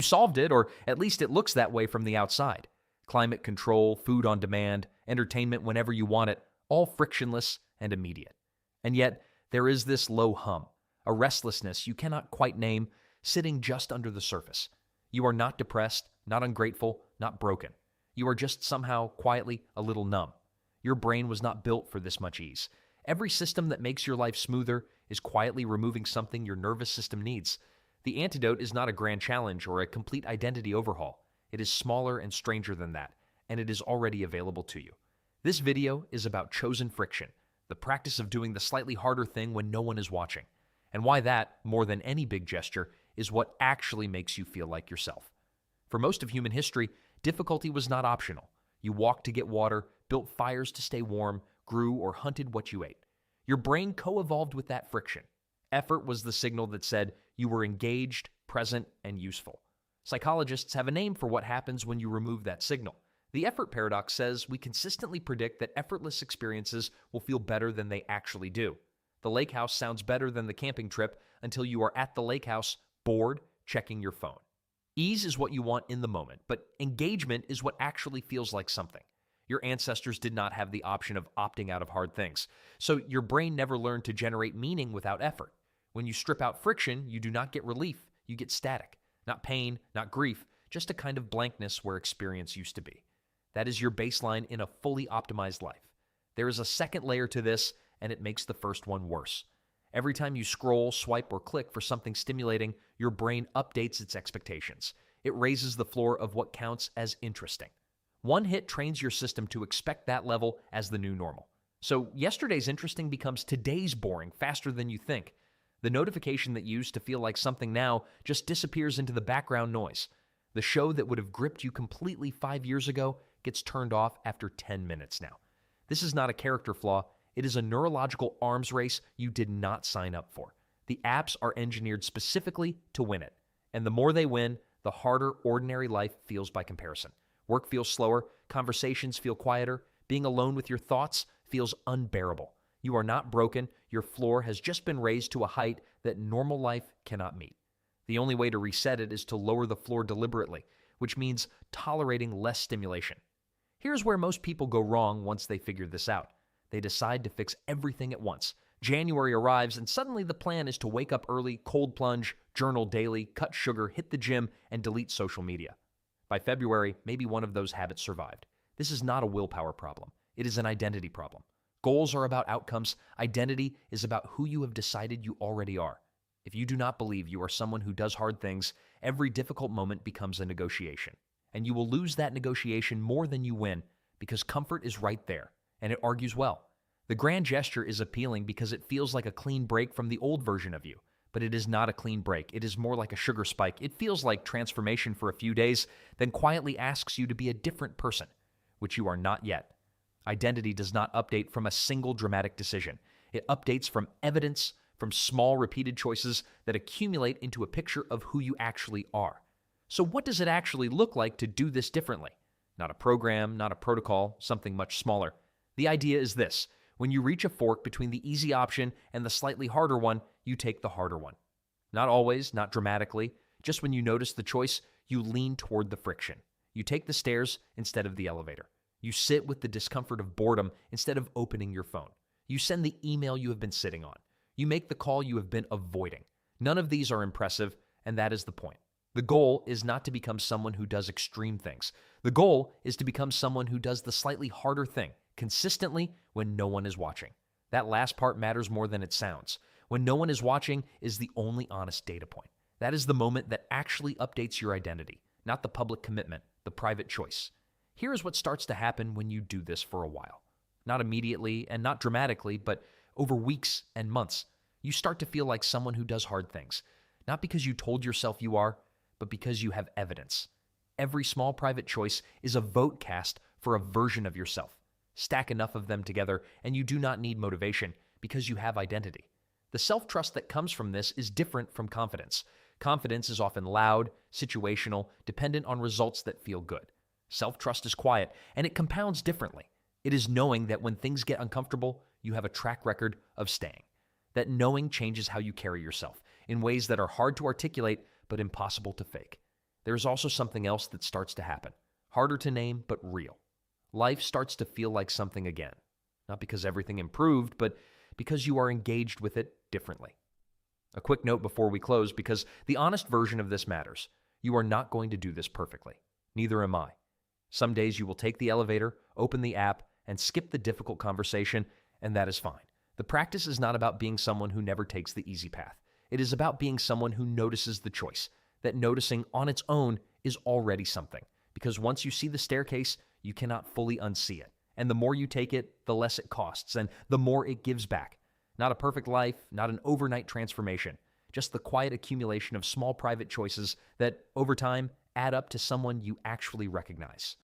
solved it, or at least it looks that way from the outside. Climate control, food on demand, entertainment whenever you want it, all frictionless and immediate. And yet, there is this low hum, a restlessness you cannot quite name, sitting just under the surface. You are not depressed, not ungrateful, not broken. You are just somehow, quietly, a little numb. Your brain was not built for this much ease. Every system that makes your life smoother is quietly removing something your nervous system needs. The antidote is not a grand challenge or a complete identity overhaul. It is smaller and stranger than that, and it is already available to you. This video is about chosen friction, the practice of doing the slightly harder thing when no one is watching, and why that, more than any big gesture, is what actually makes you feel like yourself. For most of human history, difficulty was not optional. You walked to get water, built fires to stay warm, grew or hunted what you ate. Your brain co-evolved with that friction. Effort was the signal that said you were engaged, present, and useful. Psychologists have a name for what happens when you remove that signal. The effort paradox says we consistently predict that effortless experiences will feel better than they actually do. The lake house sounds better than the camping trip until you are at the lake house, bored, checking your phone. Ease is what you want in the moment, but engagement is what actually feels like something. Your ancestors did not have the option of opting out of hard things, so your brain never learned to generate meaning without effort. When you strip out friction, you do not get relief, you get static. Not pain, not grief, just a kind of blankness where experience used to be. That is your baseline in a fully optimized life. There is a second layer to this, and it makes the first one worse. Every time you scroll, swipe, or click for something stimulating, your brain updates its expectations. It raises the floor of what counts as interesting. One hit trains your system to expect that level as the new normal. So yesterday's interesting becomes today's boring faster than you think. The notification that used to feel like something now just disappears into the background noise. The show that would have gripped you completely 5 years ago gets turned off after 10 minutes now. This is not a character flaw. It is a neurological arms race you did not sign up for. The apps are engineered specifically to win it. And the more they win, the harder ordinary life feels by comparison. Work feels slower, conversations feel quieter, being alone with your thoughts feels unbearable. You are not broken, your floor has just been raised to a height that normal life cannot meet. The only way to reset it is to lower the floor deliberately, which means tolerating less stimulation. Here's where most people go wrong once they figure this out. They decide to fix everything at once. January arrives and suddenly the plan is to wake up early, cold plunge, journal daily, cut sugar, hit the gym, and delete social media. By February, maybe one of those habits survived. This is not a willpower problem. It is an identity problem. Goals are about outcomes. Identity is about who you have decided you already are. If you do not believe you are someone who does hard things, every difficult moment becomes a negotiation. And you will lose that negotiation more than you win because comfort is right there, and it argues well. The grand gesture is appealing because it feels like a clean break from the old version of you. But it is not a clean break. It is more like a sugar spike. It feels like transformation for a few days, then quietly asks you to be a different person, which you are not yet. Identity does not update from a single dramatic decision. It updates from evidence, from small repeated choices that accumulate into a picture of who you actually are. So what does it actually look like to do this differently? Not a program, not a protocol, something much smaller. The idea is this. When you reach a fork between the easy option and the slightly harder one, you take the harder one. Not always, not dramatically. Just when you notice the choice, you lean toward the friction. You take the stairs instead of the elevator. You sit with the discomfort of boredom instead of opening your phone. You send the email you have been sitting on. You make the call you have been avoiding. None of these are impressive, and that is the point. The goal is not to become someone who does extreme things. The goal is to become someone who does the slightly harder thing, consistently when no one is watching. That last part matters more than it sounds. When no one is watching is the only honest data point. That is the moment that actually updates your identity, not the public commitment, the private choice. Here is what starts to happen when you do this for a while. Not immediately and not dramatically, but over weeks and months, you start to feel like someone who does hard things. Not because you told yourself you are, but because you have evidence. Every small private choice is a vote cast for a version of yourself. Stack enough of them together, and you do not need motivation because you have identity. The self-trust that comes from this is different from confidence. Confidence is often loud, situational, dependent on results that feel good. Self-trust is quiet, and it compounds differently. It is knowing that when things get uncomfortable, you have a track record of staying. That knowing changes how you carry yourself in ways that are hard to articulate but impossible to fake. there's also something else that starts to happen. Harder to name, but real. Life starts to feel like something again. Not because everything improved, but because you are engaged with it differently. A quick note before we close, because the honest version of this matters. You are not going to do this perfectly. Neither am I. Some days you will take the elevator, open the app, and skip the difficult conversation, and that is fine. The practice is not about being someone who never takes the easy path. It is about being someone who notices the choice, that noticing on its own is already something. Because once you see the staircase, you cannot fully unsee it. And the more you take it, the less it costs, and the more it gives back. Not a perfect life, not an overnight transformation, just the quiet accumulation of small private choices that, over time, add up to someone you actually recognize.